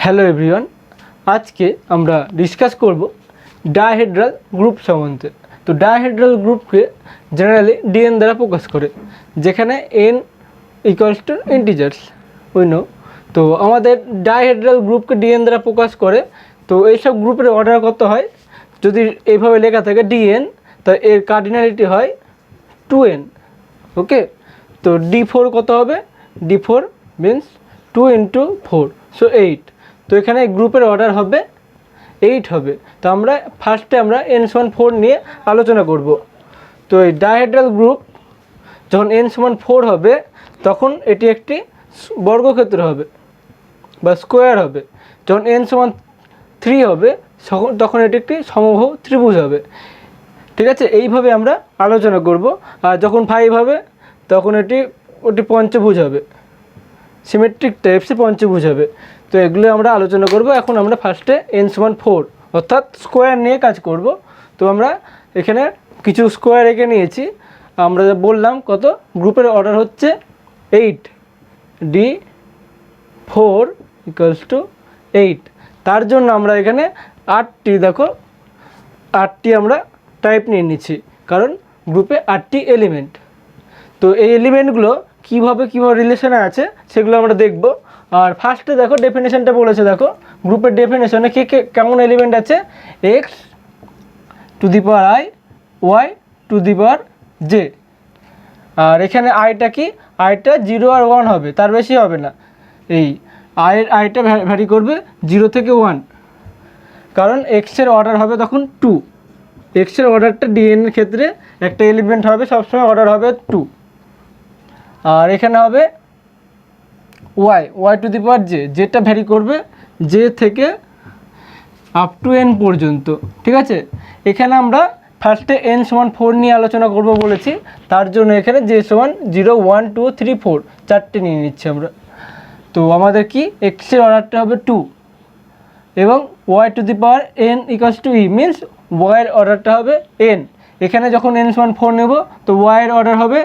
Hello everyone, আজকে আমরা discuss করব ডায়াহেড্রাল গ্রুপ সম্বন্ধে। তো ডায়াহেড্রাল গ্রুপকে জেনারেলি ডিএন দ্বারা প্রকাশ করে, যেখানে N equals to integers we know. তো আমাদের ডায়াহেড্রাল গ্রুপকে ডিএন দ্বারা প্রকাশ করে। তো এইসব গ্রুপের অর্ডার কত হয়, যদি এইভাবে লেখা থাকে ডিএন, তা এর কার্ডিনালিটি হয় 2n। ওকে, তো D4 কত হবে? D4 means 2 × 4, so 8। তো এখানে গ্রুপের অর্ডার হবে 8 হবে। তো আমরা ফার্স্টে n=4 নিয়ে আলোচনা করব। তো এই ডায়াহেড্রাল গ্রুপ যখন n=4 হবে, তখন এটি একটি বর্গক্ষেত্র হবে বা স্কোয়ার হবে। যখন n=3 হবে, তখন এটি একটি সমবাহু ত্রিভুজ হবে। ঠিক আছে, এইভাবে আমরা আলোচনা করব। আর যখন 5 হবে, তখন ওটি পঞ্চভুজ হবে, সিমেট্রিক টাইপসে পঞ্চভুজ হবে। তো এগুলো আমরা আলোচনা করব। এখন আমরা ফার্স্টে n=4 অর্থাৎ স্কোয়ার নিয়ে কাজ করব। তো আমরা এখানে কিছু স্কোয়ার এঁকে নিয়েছি। আমরা বললাম কত, গ্রুপের অর্ডার হচ্ছে 8, D4 = 8। তার জন্য আমরা এখানে 8টি, দেখো 8টি আমরা টাইপ নিয়ে নিচ্ছি, কারণ গ্রুপে 8টি এলিমেন্ট। তো এই এলিমেন্টগুলো কীভাবে রিলেশনে আছে সেগুলো আমরা দেখব। আর ফার্স্টে দেখো ডেফিনেশনটা বলেছে, দেখো গ্রুপের ডেফিনেশনে কেমন এলিমেন্ট আছে, x⁻i y⁻j। আর এখানে আইটা কি, আইটা 0 আর 1 হবে, তার বেশি হবে না। এই আইটা ভ্যারি করবে 0 থেকে 1, কারণ এক্সের অর্ডার হবে তখন 2। এক্সের অর্ডারটা ডিএনের ক্ষেত্রে একটা এলিমেন্ট হবে সবসময় অর্ডার হবে 2। আর এখানে হবে y⁻j, যেটা ভ্যারি করবে j থেকে আপ টু n পর্যন্ত। ঠিক আছে, এখানে আমরা ফার্স্টে n=4 নিয়ে আলোচনা করব বলেছি, তার জন্য এখানে j=0 1 2 3 4 চারটে নিয়ে নিচ্ছি আমরা। তো আমাদের কি এক্সের অর্ডারটা হবে 2 এবং y⁻n = e মিন্স y-এর অর্ডারটা হবে n। এখানে যখন n=4 নেব, তো y-এর অর্ডার হবে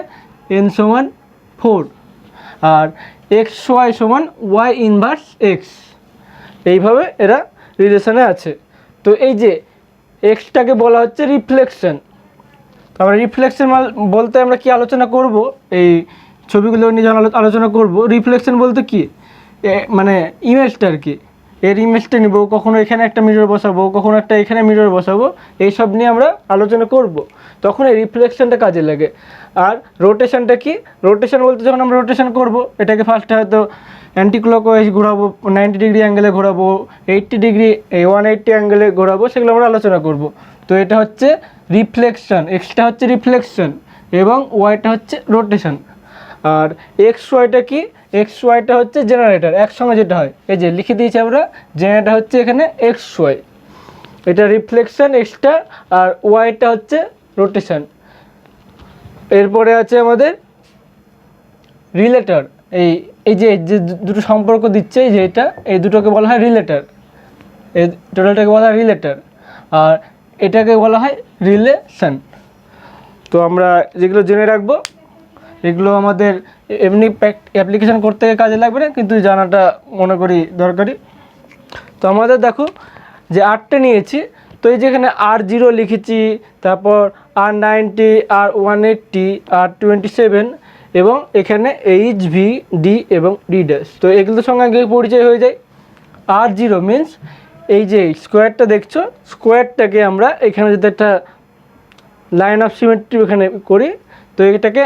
n=4। আর xy = y−x, এইভাবে এরা রিলেশনে আছে। তো এই যে এক্সটাকে বলা হচ্ছে রিফ্লেকশন। তো আমরা রিফ্লেকশন বলতে আমরা কি আলোচনা করব, এই ছবিগুলো নিয়ে আলোচনা করব। রিফ্লেকশন বলতে কি, মানে ইমেজটা আর কি, এর ইমেজটা নিব, কখনো এখানে একটা মিরর বসাবো, কখনো একটা এখানে মিরর বসাবো, এইসব নিয়ে আমরা আলোচনা করব। তখন এই রিফ্লেকশনটা কাজে লাগে। আর রোটেশনটা কি, রোটেশন বলতে যখন আমরা রোটেশন করব, এটাকে ফার্স্টে হয়তো অ্যান্টি ক্লকওয়াইজ ঘোরাবো, 90 ডিগ্রি অ্যাঙ্গেলে ঘোরাবো, 80 ডিগ্রি 180 অ্যাঙ্গেলে ঘোরাবো, সেগুলো আমরা আলোচনা করব। তো এটা হচ্ছে রিফ্লেকশন, এক্সটা হচ্ছে রিফ্লেকশন এবং ওয়াইটা হচ্ছে রোটেশন। আর XYটা কি, XYটা হচ্ছে জেনারেটর, একসঙ্গে যেটা হয়, এই যে লিখে দিয়েছি আমরা, জেনারেটর হচ্ছে এখানে XY, এটা রিফ্লেকশন এক্সটা, আর ওয়াইটা হচ্ছে রোটেশন। এরপরে আছে আমাদের রিলেটর। এই যে দুটো সম্পর্ক দিচ্ছে, এই যে এটা, এই দুটোকে বলা হয় রিলেটর, এই টোটালটাকে বলা হয় রিলেটর, আর এটাকে বলা হয় রিলেশন। তো আমরা যেগুলো জেনে রাখবো, এগুলো আমাদের এমনি অ্যাপ্লিকেশন করতে কাজে লাগবে না, কিন্তু জানাটা মনে করি দরকারি। তো আমাদের দেখো যে 8টে নিয়েছি, তো এই যেখানে R0 লিখেছি, তারপর R90, R180, R27 এবং এখানে HV, D এবং D'। তো এগুলোর সঙ্গে আগে পরিচয় হয়ে যায়। R0 মিন্স এই যে স্কোয়ারটা দেখছো, স্কোয়ারটাকে আমরা এখানে যদি একটা লাইন অফ সিমেট্রি এখানে করি, তো এটাকে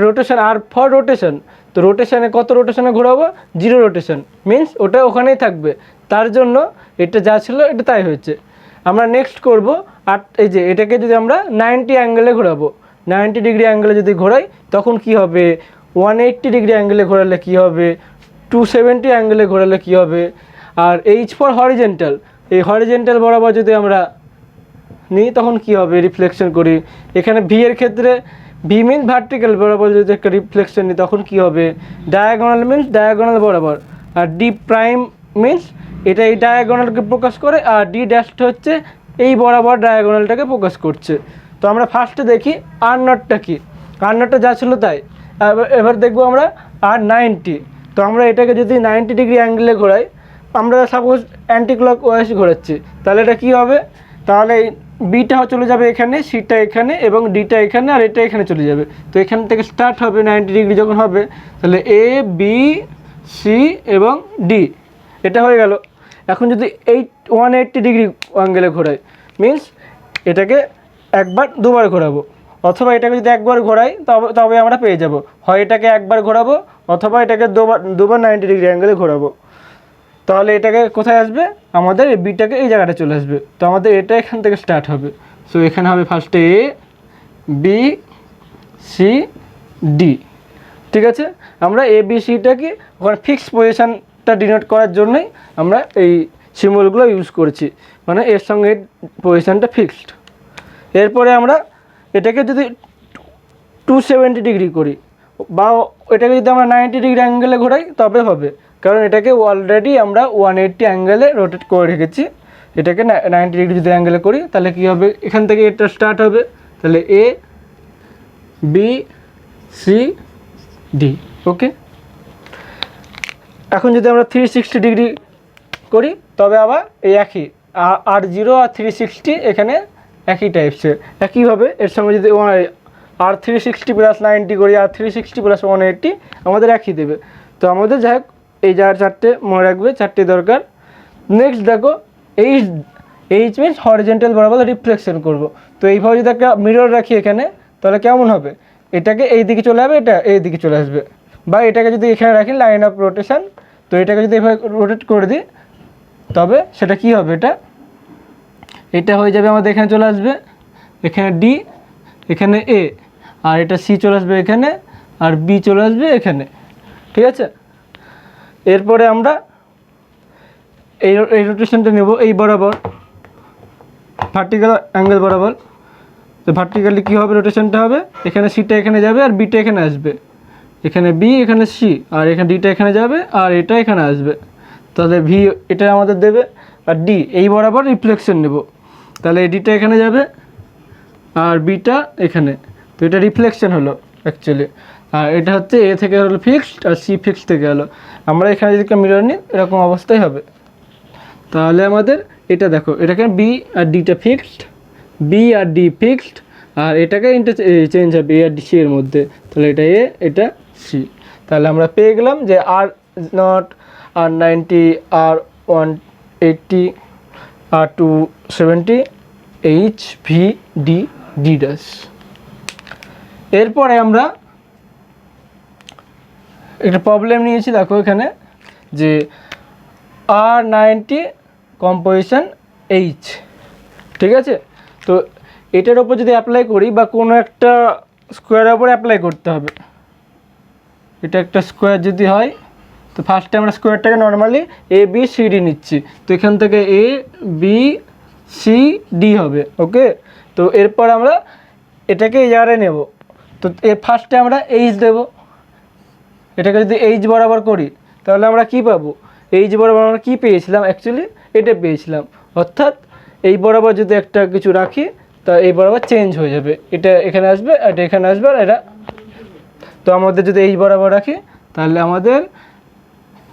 রোটেশন, আর ফর রোটেশন, তো রোটেশনে কত রোটেশনে ঘোরাবো, 0 রোটেশন মিন্স ওটা ওখানেই থাকবে। তার জন্য এটা যা ছিল এটা তাই হয়েছে। আমরা নেক্সট করব, আর এই যে এটাকে যদি আমরা 90 অ্যাঙ্গেলে ঘোরাবো, 90 ডিগ্রি অ্যাঙ্গেলে যদি ঘোরাই, তখন কি হবে, 180 ডিগ্রি অ্যাঙ্গেলে ঘোরালে কি হবে, 270 অ্যাঙ্গেলে ঘোরালে কি হবে। আর H ফর হরিজেন্টাল, এই হরিজেন্টাল বরাবর যদি আমরা নিই, তখন কি হবে, রিফ্লেকশন করি। এখানে ভি এর ক্ষেত্রে ভি মিন্স ভার্টিক্যাল বরাবর যদি একটা রিফ্লেকশন নিই, তখন কি হবে, ডায়াগোনাল মিন্স ডায়াগোনাল বরাবর। আর ডি প্রাইম মিন্স এটা এই ডায়াগোনালকে প্রকাশ করে, আর ডি ড্যাশটা হচ্ছে এই বরাবর ডায়াগোনালটাকে প্রকাশ করছে। তো আমরা ফার্স্টে দেখি R0টা কি, R0টা যা ছিল তাই। এবার দেখবো আমরা R90। তো আমরা এটাকে যদি 90 ডিগ্রি অ্যাঙ্গেলে ঘোরাই, আমরা সাপোজ অ্যান্টি ক্লক ওয়াইজ ঘোরাচ্ছি, তাহলে এটা কী হবে, তাহলে বিটা চলে যাবে এখানে, সিটা এখানে এবং ডিটা এখানে, আর এটা এখানে চলে যাবে। তো এখান থেকে স্টার্ট হবে 90 ডিগ্রি যখন হবে, তাহলে এ বি সি এবং ডি, এটা হয়ে গেল। এখন যদি 180 ডিগ্রি অ্যাঙ্গেলে ঘোরাই, মিন্স এটাকে একবার দুবার ঘোরাবো, অথবা এটাকে যদি একবার ঘোরাই তবে আমরা পেয়ে যাব, হয় এটাকে একবার ঘোরাবো অথবা এটাকে দুবার 90 ডিগ্রি অ্যাঙ্গেলে ঘোরাবো। তাহলে এটাকে কোথায় আসবে, আমাদের এই বিটাকে এই জায়গাটা চলে আসবে। তো আমাদের এটা এখান থেকে স্টার্ট হবে। সো এখানে হবে ফার্স্টে এ বি সি ডি, ঠিক আছে। আমরা এ বি সিটাকে ওখানে ফিক্সড পজিশানটা ডিনোট করার জন্যই আমরা এই সিম্বলগুলো ইউজ করছি, মানে এর সঙ্গে পজিশানটা ফিক্সড। এরপরে আমরা এটাকে যদি 270 ডিগ্রি করি বা এটাকে যদি আমরা 90 ডিগ্রি অ্যাঙ্গেলে ঘোরাই তবে হবে, কারণ এটাকে অলরেডি আমরা 180 অ্যাঙ্গেলে রোটেট করে রেখেছি। এটাকে 90 ডিগ্রি যদি অ্যাঙ্গেলে করি তাহলে কী হবে, এখান থেকে এটা স্টার্ট হবে, তাহলে এ বি সি ডি, ওকে। এখন যদি আমরা 360 ডিগ্রি করি তবে আবার এই একই R0 আর 360 এখানে একই টাইপসের, একইভাবে এর সঙ্গে যদি R360 প্লাস 90 করি, R360 প্লাস 180 আমাদের একই দেবে। তো আমাদের যাই হোক এই চারটে মনে রাখবে, চারটে দরকার। নেক্সট দেখো এইচ মিনস হরিজেন্টাল বরাবর রিফ্লেকশন করব। তো এইভাবে যদি একটা মিরর রাখি এখানে তাহলে কেমন হবে, এটাকে এই দিকে চলে যাবে, এটা এই দিকে চলে আসবে। বা এটাকে যদি এখানে রাখি লাইন অফ রোটেশন, তো এটাকে যদি এভাবে রোটেট করে দিই তবে সেটা কি হবে, এটা হয়ে যাবে আমাদের এখানে চলে আসবে, এখানে ডি, এখানে এ, আর এটা সি চলে আসবে এখানে, আর বি চলে আসবে এখানে, ঠিক আছে। এরপরে আমরা এই রোটেশনটা নেব এই বরাবর ভার্টিক্যাল অ্যাঙ্গেল বরাবর। তো ভার্টিক্যালি কী হবে, রোটেশনটা হবে এখানে সিটা এখানে যাবে আর বিটা এখানে আসবে, এখানে বি এখানে সি, আর এখানে ডিটা এখানে যাবে আর এটা এখানে আসবে। তাহলে ভি এটা আমাদের দেবে, আর ডি এই বরাবর রিফ্লেকশন নেব, তাহলে এই ডিটা এখানে যাবে আর বিটা এখানে। তো এটা রিফ্লেকশন হলো অ্যাকচুয়ালি, আর এটা হচ্ছে এ থেকে হলো ফিক্সড আর সি ফিক্সড থেকে হলো। আমরা এখানে যদি মিরর নিই এরকম অবস্থায় হবে। তাহলে আমাদের এটা দেখো, এটাকে বি আর ডিটা ফিক্সড, বি আর ডি ফিক্সড, আর এটাকে চেঞ্জ হবে এ আর ডি সি এর মধ্যে, তাহলে এটা এ এটা সি। তাহলে আমরা পেয়ে গেলাম যে R0, R90, R180, R270, H V D D dash. এরপরে আমরা একটা প্রবলেম নিয়েছি, দেখো এখানে যে R90 কম্পোজিশন এইচ, ঠিক আছে। তো এটার ওপর যদি অ্যাপ্লাই করি বা কোনো একটা স্কোয়ারের ওপর অ্যাপ্লাই করতে হবে, এটা একটা স্কোয়ার যদি হয় তো ফার্স্টে আমরা স্কোয়ারটাকে normally A B C D নিচ্ছি। তো এখান থেকে এ বি সি ডি হবে, ওকে। তো এরপর আমরা এটাকে এই জায়গায় নেব, তো এর ফার্স্টে আমরা এইচ দেব। এটাকে যদি এইচ বরাবর করি তাহলে আমরা কি পাবো, এইচ বরাবর আমরা কী পেয়েছিলাম, অ্যাকচুয়ালি এটা পেয়েছিলাম। অর্থাৎ এই বরাবর যদি একটা কিছু রাখি তা এই বরাবর চেঞ্জ হয়ে যাবে, এটা এখানে আসবে এটা এখানে আসবে আর এটা। তো আমাদের যদি এইচ বরাবর রাখি তাহলে আমাদের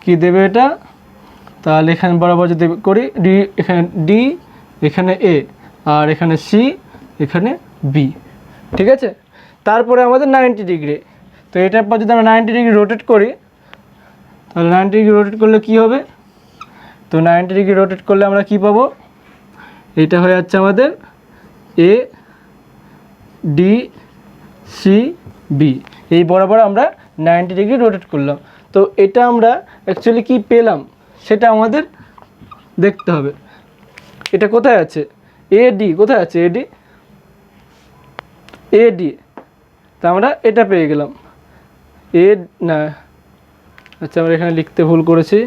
কি দেবে এটা, তাহলে এখানে বরাবর যদি করি ডি, এখানে ডি, এখানে এ, আর এখানে সি, এখানে বি, ঠিক আছে। তারপরে আমাদের 90 ডিগ্রি, তো এটার পর যদি আমরা 90 ডিগ্রি রোটেট করি তাহলে 90 ডিগ্রি রোটেট করলে কি হবে, তো 90 ডিগ্রি রোটেট করলে আমরা কি পাবো, এটা হয়ে যাচ্ছে আমাদের এ ডি সি বি, এই বরাবর আমরা 90 ডিগ্রি রোটেট করলাম। তো এটা আমরা অ্যাকচুয়ালি কি পেলাম সেটা আমাদের দেখতে হবে। এটা কোথায় আছে, এ ডি কোথায় আছে, এডি এডি, তা আমরা এটা পেয়ে গেলাম এ না, আচ্ছা আমরা এখানে লিখতে ভুল করেছি,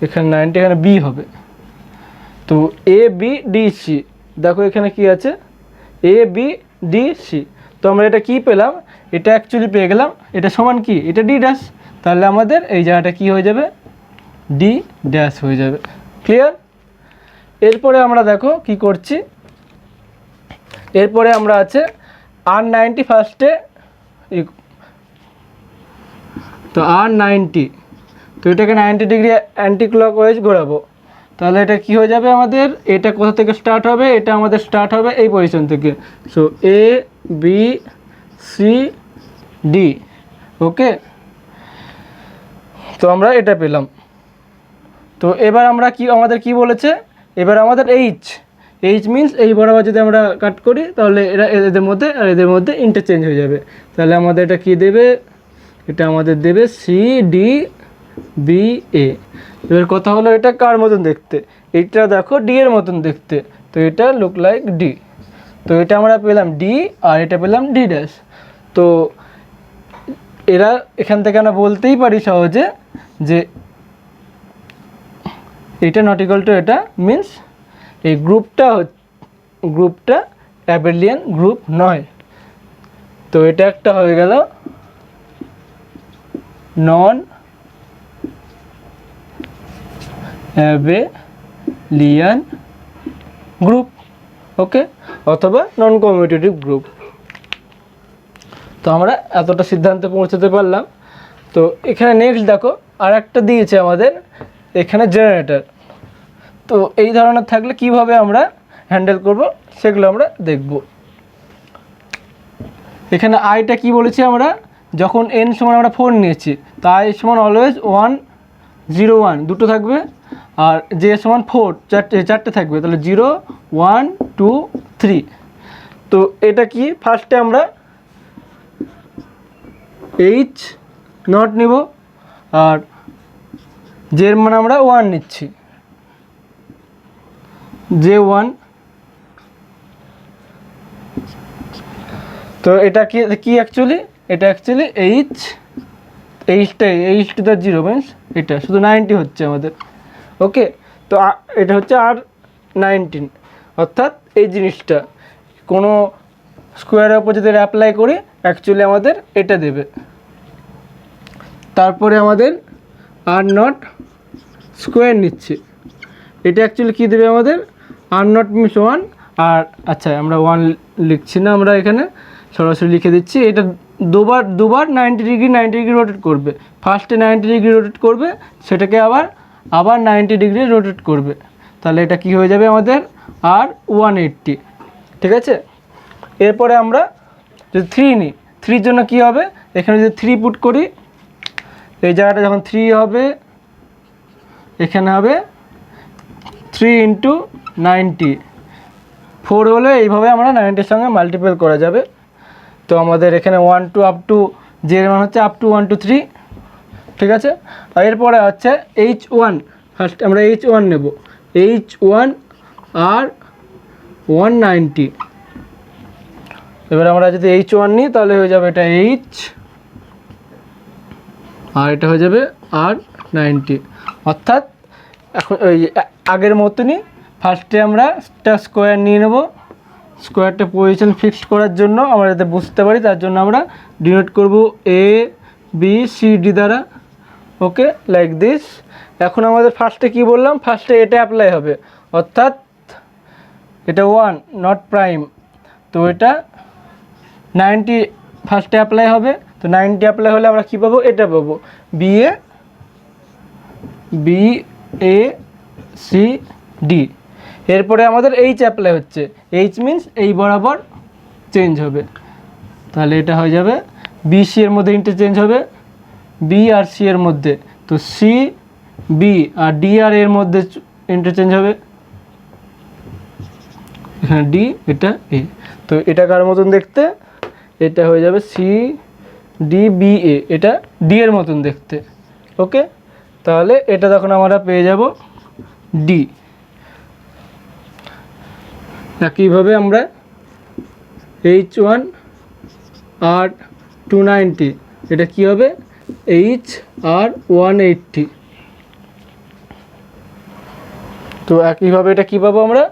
এখানে 90 এখানে বি হবে। তো এ বি ডি সি, দেখো এখানে কি আছে এ বি ডি সি। তো আমরা এটা কি পেলাম, এটা অ্যাকচুয়ালি পেয়ে গেলাম এটা সমান কি, এটা ডি ড্যাশ। তাহলে আমাদের এই জায়গাটা কি হয়ে যাবে, ডি ড্যাশ হয়ে যাবে, ক্লিয়ার। এরপরে আমরা দেখো কি করছি, এরপরে আমরা আছে R90 ফার্স্টে, তো R90 তো এটাকে 90 ডিগ্রি অ্যান্টি ক্লকওয়াইজ ঘোরাবো, তাহলে এটা কি হয়ে যাবে আমাদের, এটা কোথা থেকে স্টার্ট হবে, এটা আমাদের স্টার্ট হবে এই পজিশন থেকে। So A B C D, ওকে। তো আমরা এটা পেলাম। তো এবার আমরা কি, আমাদের কি বলেছে, এবার আমাদের এইচ মিনস এই বরাবর যদি আমরা কাট করি তাহলে এরা এদের মধ্যে আর এদের মধ্যে ইন্টারচেঞ্জ হয়ে যাবে। তাহলে আমাদের এটা কি দেবে, এটা আমাদের দেবে সি ডি বি এ। এবার কথা হলো এটা কার মতন দেখতে, এটা দেখো ডি এর মতন দেখতে, তো এটা লুক লাইক ডি। তো এটা আমরা পেলাম ডি আর এটা পেলাম ডি ড্যাশ। তো এরা এখান থেকে আমরা বলতেই পারি সহজে যে এটা নট ইকুয়াল টু এটা, মিন্স এই গ্রুপটা অ্যাবেলিয়ান গ্রুপ নয়। তো এটা একটা হয়ে গেল নন অ্যাবেলিয়ান গ্রুপ, ওকে, অথবা নন কমিউটেটিভ গ্রুপ। তো আমরা এতটা সিদ্ধান্তে পৌঁছাতে পারলাম। তো এখানে নেক্সট দেখো আর একটা দিয়েছে আমাদের এখানে জেনারেটর। তো এই ধরনের থাকলে কিভাবে আমরা হ্যান্ডেল করব সেগুলো আমরা দেখব। এখানে আইটা কি বলেছি আমরা, যখন এন সমান আমরা 4 নিয়েছি তাই সমান অলওয়েজ 1 0 1 দুটো থাকবে, আর জে সমান 4 চারটে থাকবে, তাহলে 0 1 2 3। তো এটা কি, ফার্স্টে আমরা এইচ নট নিব আর জের মান আমরা 1 নিচ্ছি, জে 1। তো এটা কি অ্যাকচুয়ালি, এটা actually H to the 0 means এটা শুধু 90 হচ্ছে আমাদের, ওকে। তো এটা হচ্ছে আর 19, অর্থাৎ এই জিনিসটা কোনো স্কোয়ারের ওপর যদি অ্যাপ্লাই করি অ্যাকচুয়ালি আমাদের এটা দেবে। তারপরে আমাদের আর নট স্কোয়ার নিচ্ছে, এটা অ্যাকচুয়ালি কী দেবে আমাদের, আর নট মিনস 1। আর আচ্ছা আমরা 1 লিখছি না, আমরা এখানে সরাসরি লিখে দিচ্ছি, এটা দুবার 90 ডিগ্রি রোটেট করবে। ফার্স্টে 90 ডিগ্রি রোটেট করবে, সেটাকে আবার 90 ডিগ্রি রোটেট করবে, তাহলে এটা কি হয়ে যাবে আমাদের আর 180, ঠিক আছে। এরপরে আমরা যদি 3 নিই, 3 জন্য কি হবে, এখানে যদি 3 পুট করি, এই জায়গাটা যখন 3 হবে এখানে হবে 3 × 90, 4 হলে এইভাবে আমরা 90-এর সঙ্গে মাল্টিপল করা যাবে। তো আমাদের এখানে 1 2 আপ টু জের মান হচ্ছে আপ টু 1 2 3, ঠিক আছে। আর এরপরে হচ্ছে H1, ফার্স্ট আমরা H1 নেব, H1 আর 190। এবার আমরা যদি H1 নিই তাহলে হয়ে যাবে এটা H আর এটা হয়ে যাবে আর 90, অর্থাৎ এখন ওই আগের মতনই ফার্স্টে আমরা স্কোয়ার নিয়ে নেব, স্কোয়ারটা পজিশন ফিক্সড করার জন্য আমরা যাতে বুঝতে পারি তার জন্য আমরা ডিনোট করব এ বি সি ডি দ্বারা, ওকে, লাইক দিস। এখন আমাদের ফার্স্টে কি বললাম, ফার্স্টে এটা অ্যাপ্লাই হবে, অর্থাৎ এটা 1 নট প্রাইম, তো এটা 90 ফার্স্টে অ্যাপ্লাই হবে। তো 90 অ্যাপ্লাই হলে আমরা কী পাবো, এটা পাবো বি এ সি ডি। এরপরে আমাদের এইচ অ্যাপ্লাই হচ্ছে, এইচ মিনস এই বরাবর চেঞ্জ হবে, তাহলে এটা হয়ে যাবে বি সি এর মধ্যে ইন্টারচেঞ্জ হবে, বি আর সি এর মধ্যে, তো সি বি আর ডি আর এর মধ্যে ইন্টারচেঞ্জ হবে, এখানে ডি এটা এ। তো এটা কার মতন দেখতে, এটা হয়ে যাবে সি ডি বি এ, এটা ডি এর মতন দেখতে, ওকে। তাহলে এটা তখন আমরা পেয়ে যাব ডি। একইভাবে আমরা H1 আর 290, এটা কি হবে H আর 180। তো একইভাবে এটা কী পাবো আমরা,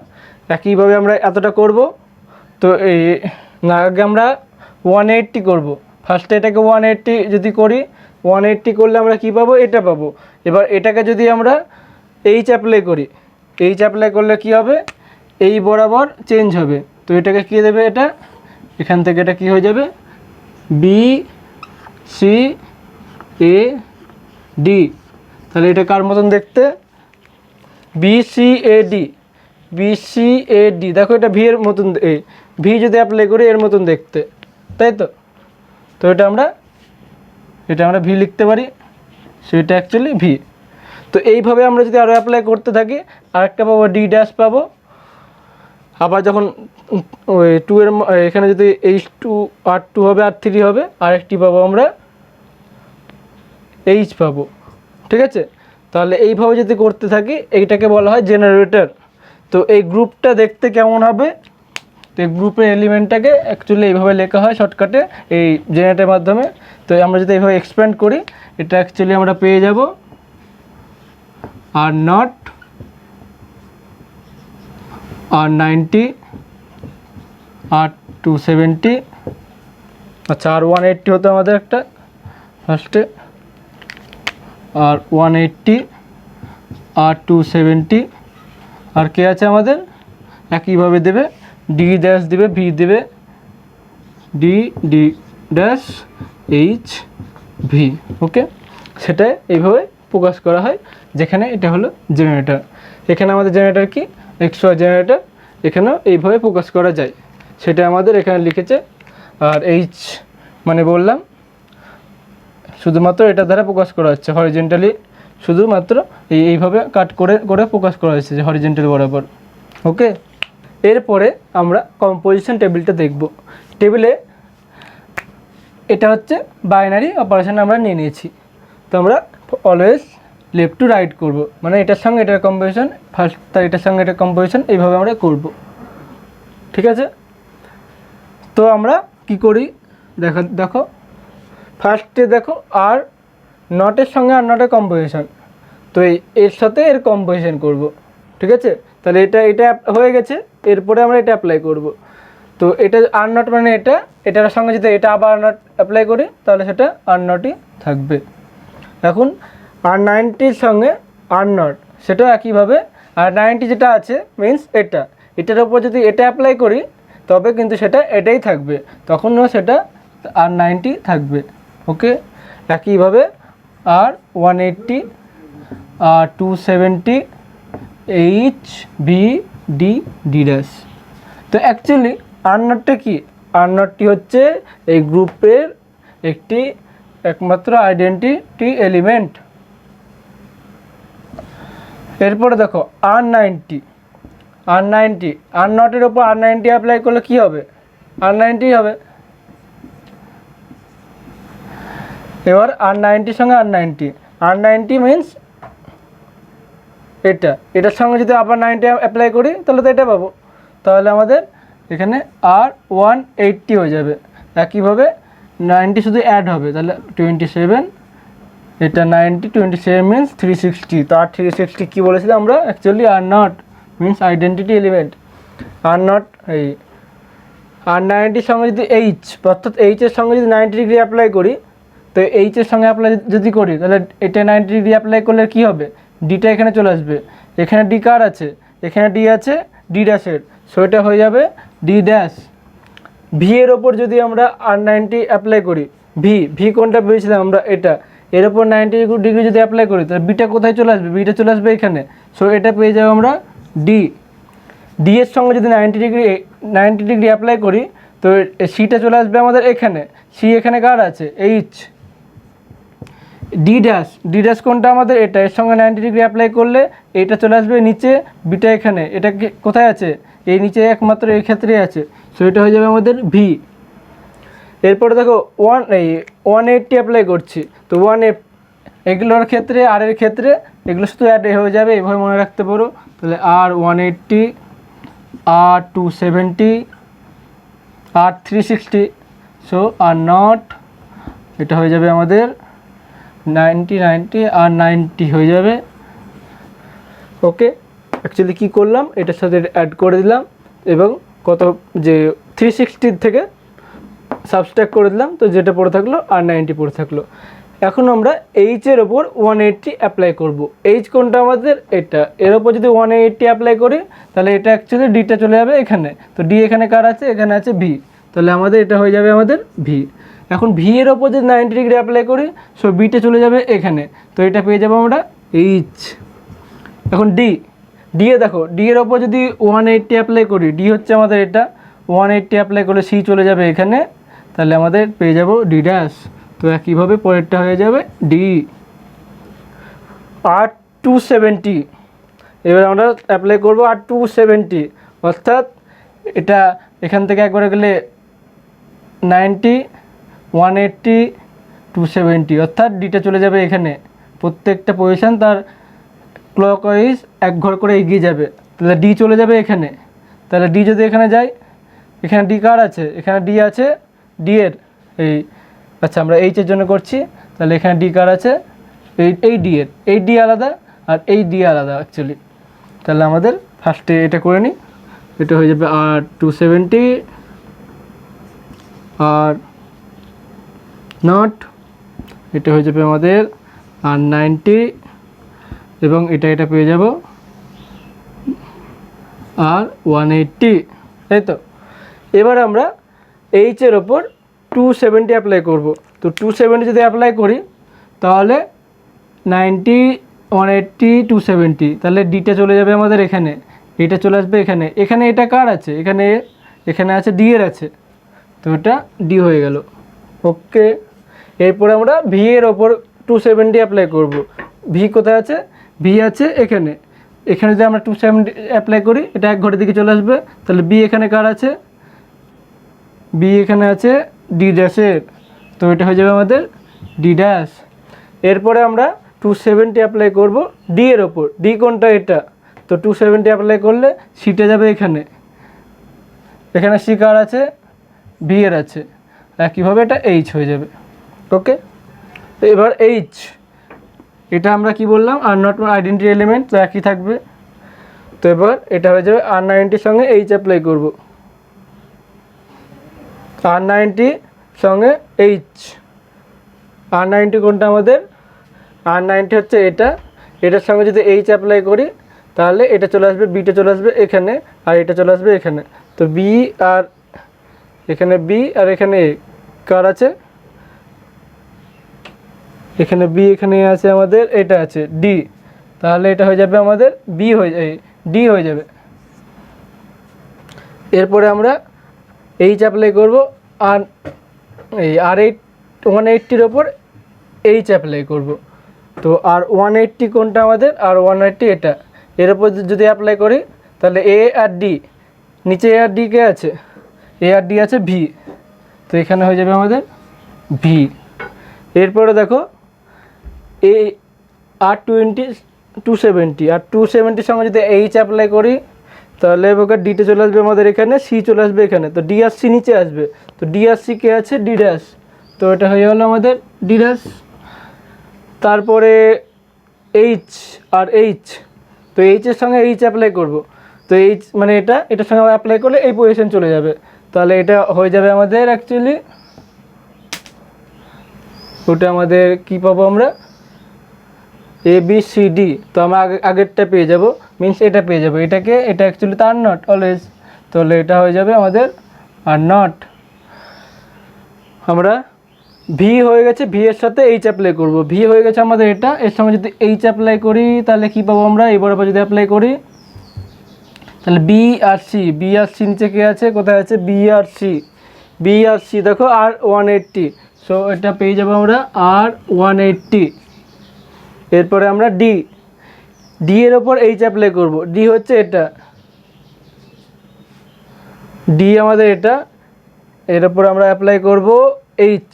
একইভাবে আমরা এতটা করব। তো এই আগে আমরা 180 করব, ফার্স্টে এটাকে 180 যদি করি, 180 করলে আমরা কি পাবো, এটা পাবো। এবার এটাকে যদি আমরা এইচ অ্যাপ্লাই করি, এইচ অ্যাপ্লাই করলে কি হবে, এই বরাবর চেঞ্জ হবে, তো এটাকে কী দেবে, এটা এখান থেকে এটা কি হয়ে যাবে বি সি এ ডি, তাহলে এটা কার মতন দেখতে, BCAD, BCAD দেখো এটা ভি এর মতন, ভি যদি অ্যাপ্লাই করি এর মতন দেখতে, তাই তো। তো এটা আমরা ভি লিখতে পারি, সেটা অ্যাকচুয়ালি ভি। তো এইভাবে আমরা যদি আরও অ্যাপ্লাই করতে থাকি আরেকটা পাবো ডি ড্যাশ পাবো। আবার যখন ওই 2 এর এখানে যদি H2 R2 হবে R3 হবে, আরেকটি পাবো আমরা H পাবো, ঠিক আছে। তাহলে এইভাবে যদি করতে থাকি এইটাকে বলা হয় জেনারেটর। তো এই গ্রুপটা দেখতে কেমন হবে, তো এই গ্রুপের এলিমেন্টটাকে অ্যাকচুয়ালি এইভাবে লেখা হয় শর্টকাটে এই জেনারেটরের মাধ্যমে। তো আমরা যদি এইভাবে এক্সপ্যান্ড করি এটা অ্যাকচুয়ালি আমরা পেয়ে যাব R0, R90, R270, আচ্ছা R180 হতো আমাদের একটা ফার্স্টে, R180, R270, আর কে আছে আমাদের একইভাবে দেবে ডি ড্যাশ দেবে, ভি দেবে D D dash H V, okay. সেটা এইভাবে প্রকাশ করা হয়, যেখানে এটা হলো জেনারেটর। এখানে আমাদের জেনারেটর কি এক্সট্রা জেনারেটর, এখানেও এইভাবে প্রকাশ করা যায়, সেটা আমাদের এখানে লিখেছে। আর এইচ মানে বললাম শুধুমাত্র এটা দ্বারা প্রকাশ করা হচ্ছে হরিজেন্টালি, শুধুমাত্র এইভাবে কাট করে করে প্রকাশ করা হয়েছে যে হরিজেন্টাল বরাবর, ওকে। এরপরে আমরা কম্পোজিশন টেবিলটা দেখব। টেবিলে এটা হচ্ছে বাইনারি অপারেশন আমরা নিয়ে নিয়েছি, তো আমরা অলওয়েজ লেফট টু রাইট করব, মানে এটার সঙ্গে এটার কম্পোজিশন, ফার্স্ট তার এটার সঙ্গে এটার কম্পোজিশন, এইভাবে আমরা করব, ঠিক আছে। তো আমরা কি করি দেখো ফার্স্টে দেখো আর নটের সঙ্গে আর নটের কম্পোজিশন, তো এর সাথে এর কম্পোজিশন করব, ঠিক আছে। তাহলে এটা হয়ে গেছে, এরপরে আমরা এটা অ্যাপ্লাই করব। তো এটা আর নট মানে এটার সঙ্গে যদি এটা আবার আর নট অ্যাপ্লাই করি তাহলে সেটা আর নটই থাকবে। এখন R90 সঙ্গে আর নট সেটাও একইভাবে, R90 যেটা আছে মিন্স এটার উপর যদি এটা অ্যাপ্লাই করি তবে কিন্তু সেটা এটাই থাকবে, তখনও সেটা R90 থাকবে, ওকে। একইভাবে R180, R270, H V D D dash. তো অ্যাকচুয়ালি আর নটটা কি, আর নটটি হচ্ছে এই গ্রুপের একটি একমাত্র আইডেন্টিটি এলিমেন্ট। এরপরে দেখো R90, আর নটের ওপর R90 অ্যাপ্লাই করলে কি হবে, R90 হবে। এবার R90 সঙ্গে R90 মিন্স এটার সঙ্গে যদি আবার 90 অ্যাপ্লাই করি তাহলে তো এটা পাবো, তাহলে আমাদের এখানে R180 হয়ে যাবে। একইভাবে 90 শুধু অ্যাড হবে, তাহলে 27, এটা 90, 27 মিন্স 360। তো R360 কী বলেছিলাম আমরা, actually are not means identity element. Are not এই R90 সঙ্গে যদি এইচ, অর্থাৎ এইচের সঙ্গে যদি 90 ডিগ্রি অ্যাপ্লাই করি, তো এইচের সঙ্গে অ্যাপ্লাই যদি করি তাহলে এটা 90 ডিগ্রি অ্যাপ্লাই করলে কী হবে, ডিটা এখানে চলে আসবে। এখানে ডি কার আছে, এখানে ডি আছে ডি ড্যাশের, সো এটা হয়ে যাবে ডি ড্যাশ। ভি এর ওপর যদি আমরা R90 অ্যাপ্লাই করি, ভি কোনটা পেয়েছিলাম আমরা, এটা এর ওপর 90 ডিগ্রি যদি অ্যাপ্লাই করি তাহলে বিটা কোথায় চলে আসবে, বিটা চলে আসবে এখানে, সো এটা পেয়ে যাবো আমরা ডি এর সঙ্গে যদি 90 ডিগ্রি অ্যাপ্লাই করি তো সিটা চলে আসবে আমাদের এখানে, সি এখানে কার আছে এইচ। ডি ড্যাশ কোনটা আমাদের, এটা এর সঙ্গে 90 ডিগ্রি অ্যাপ্লাই করলে এইটা চলে আসবে নিচে, বিটা এখানে, এটা কোথায় আছে এই নিচে, একমাত্র এই ক্ষেত্রে আছে, সো এটা হয়ে যাবে আমাদের ভি। এরপরে দেখো 180 অ্যাপ্লাই করছি, তো এগুলোর ক্ষেত্রে আর এর ক্ষেত্রে এগুলো শুধু অ্যাড হয়ে যাবে, এভাবে মনে রাখতে পারো। তাহলে R180, R270, R360, so are not এটা হয়ে যাবে আমাদের 90 আর 90 হয়ে যাবে, ওকে। অ্যাকচুয়ালি কী করলাম, এটার সাথে অ্যাড করে দিলাম এবং কত যে 360 থেকে সাবস্ট্রাক্ট করে দিলাম, তো যেটা পড়ে থাকলো R90 পড়ে থাকলো। এখন আমরা এইচের ওপর 180 অ্যাপ্লাই করব। এইচ কোনটা আমাদের, এটা, এর ওপর যদি 180 অ্যাপ্লাই করি তাহলে এটা অ্যাকচুয়ালি ডিটা চলে যাবে এখানে, তো ডি এখানে কার আছে, এখানে আছে ভি, তাহলে আমাদের এটা হয়ে যাবে আমাদের ভি। এখন ভি এর ওপর যদি 90 ডিগ্রি অ্যাপ্লাই করি সো বিটা চলে যাবে এখানে, তো এটা পেয়ে যাবো আমরা এইচ। এখন ডি, ডি এ দেখো, ডি এর ওপর যদি 180 অ্যাপ্লাই করি, ডি হচ্ছে আমাদের এটা, 180 অ্যাপ্লাই করলে সি চলে যাবে এখানে, তাহলে আমাদের পেয়ে যাব ডি ড্যাশ। তো একইভাবে পরেরটা হয়ে যাবে ডি। আর 270, এবার আমরা অ্যাপ্লাই করবো আর 270, অর্থাৎ এটা এখান থেকে একবারে গেলে 90, 180, 270, অর্থাৎ ডিটা চলে যাবে এখানে। প্রত্যেকটা পজিশান তার ক্লকওয়াইজ এক ঘর করে এগিয়ে যাবে, তাহলে ডি চলে যাবে এখানে। তাহলে ডি যদি এখানে যায়, এখানে ডি কার আছে, এখানে ডি আছে, ডি এর এই, আচ্ছা আমরা এইচের জন্য করছি, তাহলে এখানে ডি কার আছে, এই ডি এর, এই ডি আলাদা আর এই ডি আলাদা অ্যাকচুয়ালি। তাহলে আমাদের ফার্স্টে এটা করে নিই, এটা হয়ে যাবে আর 270 আর নট, এটা হয়ে যাবে আমাদের আর 90, এবং এটা পেয়ে যাব আর 180, তাই তো। এবার আমরা এইচের ওপর 270 অ্যাপ্লাই করব। তো 270 যদি অ্যাপ্লাই করি তাহলে 90, 180, 270, তাহলে ডিটা চলে যাবে আমাদের এখানে, এটা চলে আসবে এখানে। এখানে এটা কার আছে, এখানে আছে ডি এর আছে, তো এটা ডি হয়ে গেল। ওকে, এরপরে আমরা ভি এর ওপর 270 অ্যাপ্লাই করব। ভি কোথায় আছে, ভি আছে এখানে, এখানে যদি আমরা 270 অ্যাপ্লাই করি, এটা এক ঘরের দিকে চলে আসবে। তাহলে বি এখানে কার আছে, বি এখানে আছে ডি ড্যাশের, তো এটা হয়ে যাবে আমাদের ডি ড্যাশ। এরপরে আমরা 270 অ্যাপ্লাই করব ডি এর ওপর, ডি কোনটা, এটা, তো 270 অ্যাপ্লাই করলে সিটে যাবে এখানে, এখানে সি কার আছে, বি এর আছে, একইভাবে এটা এইচ হয়ে যাবে। ওকে, তো এবার এইচ, এটা আমরা কি বললাম, আর নট আইডেন্টিটি এলিমেন্ট, তো একই থাকবে। তো এবার এটা হয়ে যাবে আর 90 সঙ্গে এইচ অ্যাপ্লাই করব, আর 90 সঙ্গে এইচ। আর 90 কোনটা আমাদের, আর 90 হচ্ছে এটা, এটার সঙ্গে যদি এইচ অ্যাপ্লাই করি তাহলে এটা চলে আসবে, বিটা চলে আসবে এখানে, আর এটা চলে আসবে এখানে। তো বি আর এখানে বি আর এখানে এ কার আছে, এখানে বি, এখানে আছে আমাদের, এটা আছে ডি, তাহলে এটা হয়ে যাবে আমাদের বি হয়ে যায়, ডি হয়ে যাবে। এরপরে আমরা এইচ অ্যাপ্লাই করব, আর এই আর 180-র ওপর এইচ অ্যাপ্লাই করব। তো আর 180 কোনটা আমাদের, আর 180 এটা, এর ওপর যদি অ্যাপ্লাই করি তাহলে এ আর ডি, নিচে এ আর ডি কে আছে, এ আর ডি আছে ভি, তো এখানে হয়ে যাবে আমাদের ভি। এরপরে দেখো এই আর 270, আর 270 সঙ্গে যদি এইচ অ্যাপ্লাই করি তাহলে এবার ডিতে চলে আসবে আমাদের এখানে, সি চলে আসবে এখানে, তো ডি আর সি নিচে আসবে, তো ডি আর সি কে আছে, ডি ড্যাশ, তো এটা হয়ে গেলো আমাদের ডি ড্যাশ। তারপরে এইচ আর এইচ, তো এইচের সঙ্গে এইচ অ্যাপ্লাই করব, তো এইচ মানে এটার সঙ্গে অ্যাপ্লাই করলে এই পজিশন চলে যাবে, তাহলে এটা হয়ে যাবে আমাদের অ্যাকচুয়ালি, ওটা আমাদের কি পাবো আমরা, এ বি সি ডি। তো আমরা আগেরটা পেয়ে যাব, মিনস এটা পেয়ে যাব, এটা অ্যাকচুয়ালি তার নট অলওয়েজ, তাহলে এটা হয়ে যাবে আমাদের আর নট। আমরা ভি হয়ে গেছে, ভি এর সাথে এইচ অ্যাপ্লাই করব, ভি হয়ে গেছে আমাদের এটা, এর সঙ্গে যদি এইচ অ্যাপ্লাই করি তাহলে কি পাবো আমরা, এবার যদি অ্যাপ্লাই করি তাহলে বি আর সি, বি আর সি নিচে কে আছে, কোথায় আছে, বি আর সি, বি আর সি দেখো আর 180, সো এটা পেয়ে যাবো আমরা আর 180। এরপরে আমরা ডি, ডি এর ওপর এইচ অ্যাপ্লাই করব, ডি হচ্ছে এটা, ডি আমাদের এটা, এর ওপর আমরা অ্যাপ্লাই করব এইচ,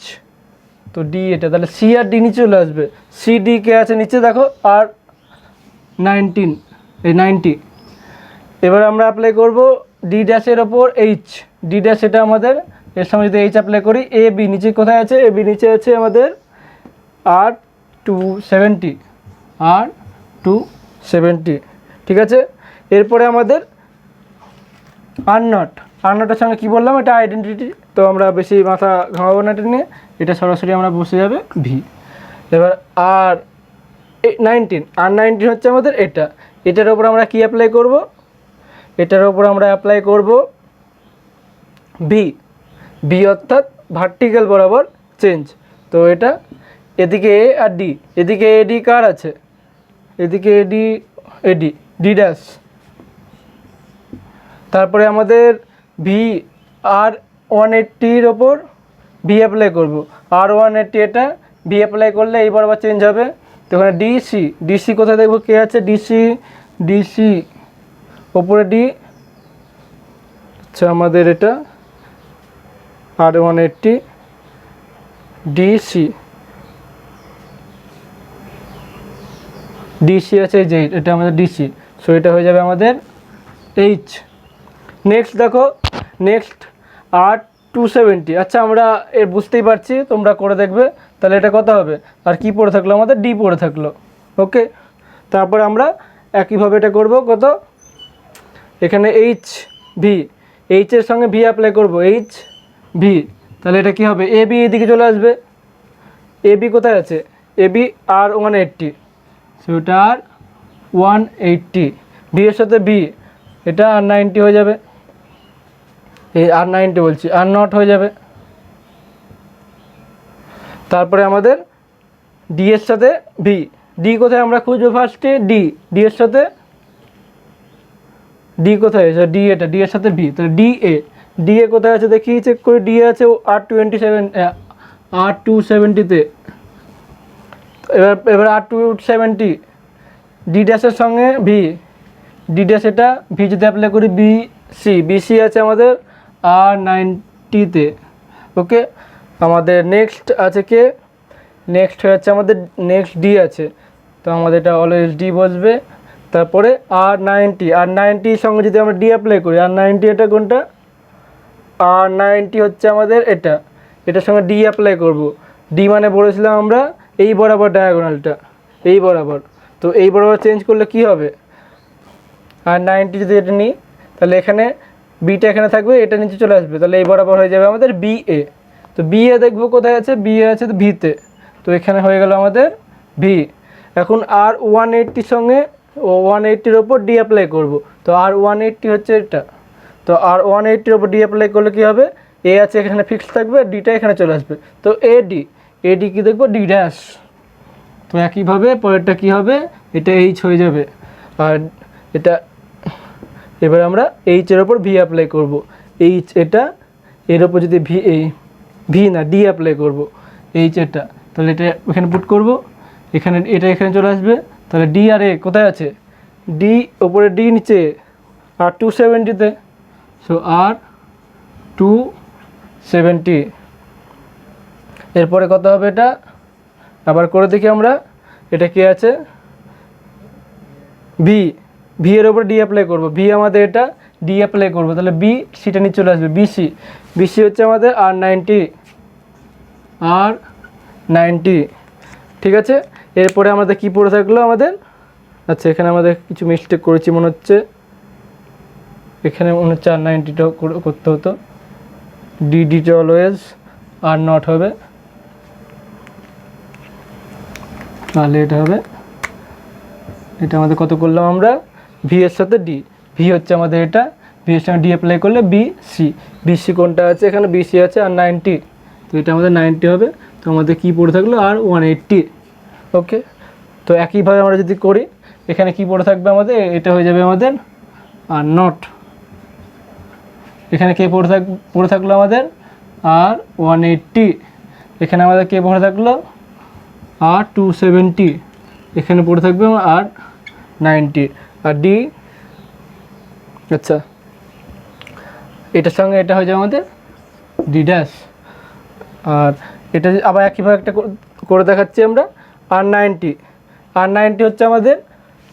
তো ডি এটা, তাহলে সি আর ডি নিচে চলে আসবে, সি ডি কে আছে নিচে দেখো আর 19, এই 90। এবার আমরা অ্যাপ্লাই করব ডি ড্যাশের ওপর এইচ, ডি ড্যাশ এটা আমাদের, এর সঙ্গে যদি এইচ অ্যাপ্লাই করি, এ বি নিচে কোথায় আছে, এ বি নিচে আছে আমাদের আর 270, আর 270, ঠিক আছে। এরপরে আমাদের আর নটের সঙ্গে কী বললাম, এটা আইডেন্টিটি, তো আমরা বেশি মাথা ঘামাবো না, এটা নিয়ে, এটা সরাসরি আমরা বসে যাবে ভি। এবার আর 19, আর 19 হচ্ছে আমাদের এটা, এটার ওপর আমরা কি অ্যাপ্লাই করব, এটার ওপর আমরা অ্যাপ্লাই করব বি, বি অর্থাৎ ভার্টিক্যাল বরাবর চেঞ্জ, তো এটা এদিকে এ আর ডি, এদিকে এ ডি কার আছে, এদিকে এডি, এডি, ডি ড্যাশ। তারপরে আমাদের ভি আর 180-র ওপর ভি অ্যাপ্লাই করবো, আর 180 এটা ভি অ্যাপ্লাই করলে এইবার আবার চেঞ্জ হবে। তো ওখানে ডিসি, ডিসি কোথায় দেখবো, কে আছে ডিসি, ডিসি ওপরে ডি, আচ্ছা আমাদের এটা আর 180 ডিসি, ডিসি আছে এই যে এটা আমাদের ডিসি, সো এটা হয়ে যাবে আমাদের এইচ। নেক্সট দেখো, নেক্সট আর 270, আচ্ছা আমরা এর বুঝতেই পারছি, তোমরা করে দেখবে। তাহলে এটা কত হবে, আর কি পড়ে থাকলো আমাদের, ডি পড়ে থাকলো। ওকে, তারপরে আমরা একইভাবে এটা করব, কত এখানে এইচ ভি, এইচের সঙ্গে ভি অ্যাপ্লাই করব, এইচ ভি। তাহলে এটা কি হবে, এ বি এদিকে চলে আসবে, এ বি কোথায় আছে, এ বি আর 180, সেটা আর 180, ভি এর সাথে ভি, এটা আর 90 হয়ে যাবে, এই আর 90 বলছি, আর নট হয়ে যাবে। তারপরে আমাদের ডি এর সাথে ভি, ডি কোথায় আমরা খুঁজবো ফার্স্টে, ডি, ডি এর সাথে ডি কোথায় আছে, ডি এটা, ডি এর সাথে ভি, তাহলে ডি এ, ডি এ কোথায় আছে দেখি চেক করে, ডি এ আছে আর 27, আর 270-তে। এবার আর 270, ডি ড্যাশের সঙ্গে ভি, ডি ড্যাশ এটা, ভি যদি অ্যাপ্লাই করি বি সি, বি সি আছে আমাদের আর 90-তে। ওকে, আমাদের নেক্সট আছে কে, নেক্সট হয়ে যাচ্ছে আমাদের নেক্সট ডি আছে, তো আমাদের এটা অলওয়েজ ডি বসবে। তারপরে আর 90, আর 90-র সঙ্গে যদি আমরা ডি অ্যাপ্লাই করি, আর 90 এটা কোনটা, আর 90 হচ্ছে আমাদের এটা, এটার সঙ্গে ডি অ্যাপ্লাই করব। ডি মানে বলেছিলাম আমরা এই বরাবর ডায়াগোনালটা, এই বরাবর, তো এই বরাবর চেঞ্জ করলে কি হবে, আর 90 যদি এটা নিই, তাহলে এখানে বিটা এখানে থাকবে, এটা নিচে চলে আসবে, তাহলে এই বরাবর হয়ে যাবে আমাদের বি এ। তো বি এ দেখবো কোথায় আছে, বি এ আছে ভিতে, তো এখানে হয়ে গেল আমাদের ভি। এখন আর 180-র সঙ্গে 180-র ওপর ডি অ্যাপ্লাই করবো, তো আর 180 হচ্ছে এটা, তো আর 180-র ওপর ডি অ্যাপ্লাই করলে কী হবে, এ আছে এখানে ফিক্স থাকবে, ডিটা এখানে চলে আসবে, তো এডি, এডি কি দেখবো, ডি ড্যাশ। তো একইভাবে পরেরটা কি হবে, এটা এইচ হয়ে যাবে, আর এটা এবার আমরা এইচের ওপর ভি অ্যাপ্লাই করব, এইচ এটা, এর ওপর যদি ভি, এই ভি না ডি অ্যাপ্লাই করব, এইচ এটা, তাহলে এটা এখানে পুট করব, এখানে এটা এখানে চলে আসবে, তাহলে ডি আর এ কোথায় আছে, ডি ওপরে, ডি নিচে, আর 270-তে, সো আর 270। এরপরে কত হবে, এটা আবার করে দেখি আমরা, এটা কি আছে ভি, ভি এর ওপর ডি অ্যাপ্লাই করবো, ভি আমাদের এটা ডি অ্যাপ্লাই করবো, তাহলে বি সিটা নিচে চলে আসবে, বিসি, বিসি হচ্ছে আমাদের আর 90, আর 90, ঠিক আছে। এরপরে আমাদের কি পড়ে থাকলো আমাদের, আচ্ছা এখানে আমাদের কিছু মিস্টেক করেছি মনে হচ্ছে, এখানে মনে হচ্ছে আর 90টা করতে হতো, ডিটা অলওয়েজ আর নট হবে, তাহলে এটা হবে, এটা আমাদের কত করলাম আমরা, ভি এর সাথে ডি, ভি হচ্ছে আমাদের এটা, ভি এর সঙ্গে ডি অ্যাপ্লাই করলে বি সি, বি সি কোনটা আছে এখানে, বি সি আছে আর 90, তো এটা আমাদের 90 হবে। তো আমাদের কি পড়ে থাকলো, আর 180। ওকে, তো একইভাবে আমরা যদি করি, এখানে কি পড়ে থাকবে আমাদের, এটা হয়ে যাবে আমাদের আর নট, এখানে কে পড়ে থাকলো আমাদের আর 180, এখানে আমাদের কে পড়ে থাকলো আর 270, এখানে পড়ে থাকবে আর 90, আর ডি, আচ্ছা এটার সঙ্গে এটা হয়ে যাবে আমাদের ডি ড্যাশ। আর এটা আবার একইভাবে একটা করে দেখাচ্ছি আমরা, আর 90, আর 90 হচ্ছে আমাদের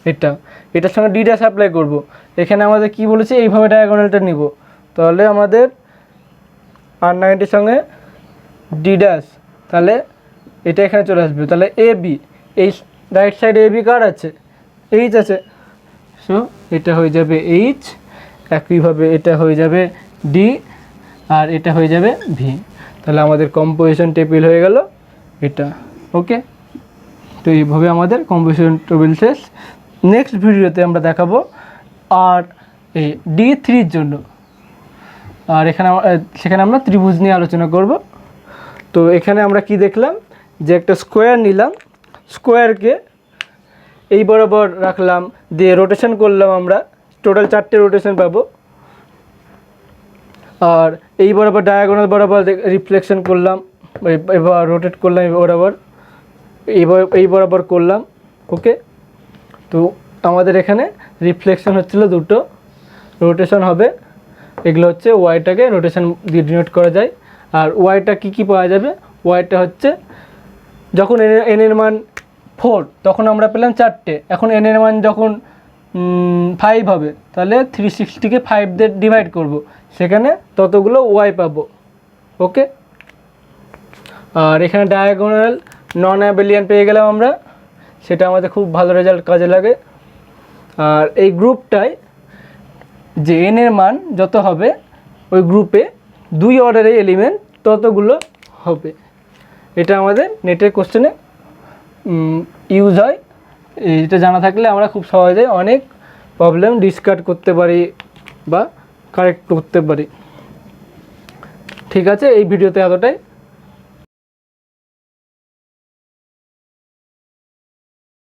এটা, এটার সঙ্গে ডি ড্যাশ অ্যাপ্লাই করব, এখানে আমাদের কি বলেছে, এইভাবে ডায়াগোনালটা নিব, তাহলে আমাদের আর 90-র সঙ্গে ডি ড্যাশ, তাহলে এটা এখানে চলে আসবে, তাহলে এ বি, এই রাইট সাইডে এ বি কার আছে, এইচ আছে, সো এটা হয়ে যাবে এইচ। একইভাবে এটা হয়ে যাবে ডি, আর এটা হয়ে যাবে ভি, তাহলে আমাদের কম্পোজিশন টেবিল হয়ে গেল এটা। ওকে, তো এইভাবে আমাদের কম্পোজিশন টেবিল শেষ। নেক্সট ভিডিওতে আমরা দেখাবো আর এই D3-র জন্য, আর সেখানে আমরা ত্রিভুজ নিয়ে আলোচনা করব। তো এখানে আমরা কি দেখলাম, যে একটা স্কোয়ার নিলাম, স্কোয়ারকে এই বরাবর রাখলাম, দিয়ে রোটেশন করলাম, আমরা টোটাল 4টে রোটেশন পাবো। আর এই বরাবর ডায়াগোনাল বরাবর রিফ্লেকশন করলাম, এবার রোটেট করলাম এই বরাবর, এই বরাবর করলাম। ওকে, তো আমাদের এখানে রিফ্লেকশন হচ্ছিলো দুটো, রোটেশন হবে। এগুলো হচ্ছে ওয়াইটাকে রোটেশন দিয়ে ডিনোট করা যায়। আর ওয়াইটা কী পাওয়া যাবে, ওয়াইটা হচ্ছে যখন এন এর মান 4 তখন আমরা পেলাম 4টে, এখন এন এর মান যখন 5 হবে তাহলে 360কে 5 দিয়ে ডিভাইড করব, সেখানে ততগুলো ওয়াই পাবো। ওকে, আর এখানে ডায়াগোনাল নন অ্যাবেলিয়ান পেয়ে গেলাম আমরা, সেটা আমাদের খুব ভালো রেজাল্ট কাজে লাগে। আর এই গ্রুপটায় যে এন এর মান যত হবে ওই গ্রুপে 2 অর্ডারের এলিমেন্ট ততগুলো হবে। এটা আমাদের নেটের কোশ্চেনে ইউজ হয়। এটা জানা থাকলে আমরা খুব সহজে অনেক প্রবলেম ডিসকার্ড করতে পারি বা কারেক্ট করতে পারি। ঠিক আছে, এই ভিডিওতে এতটাই।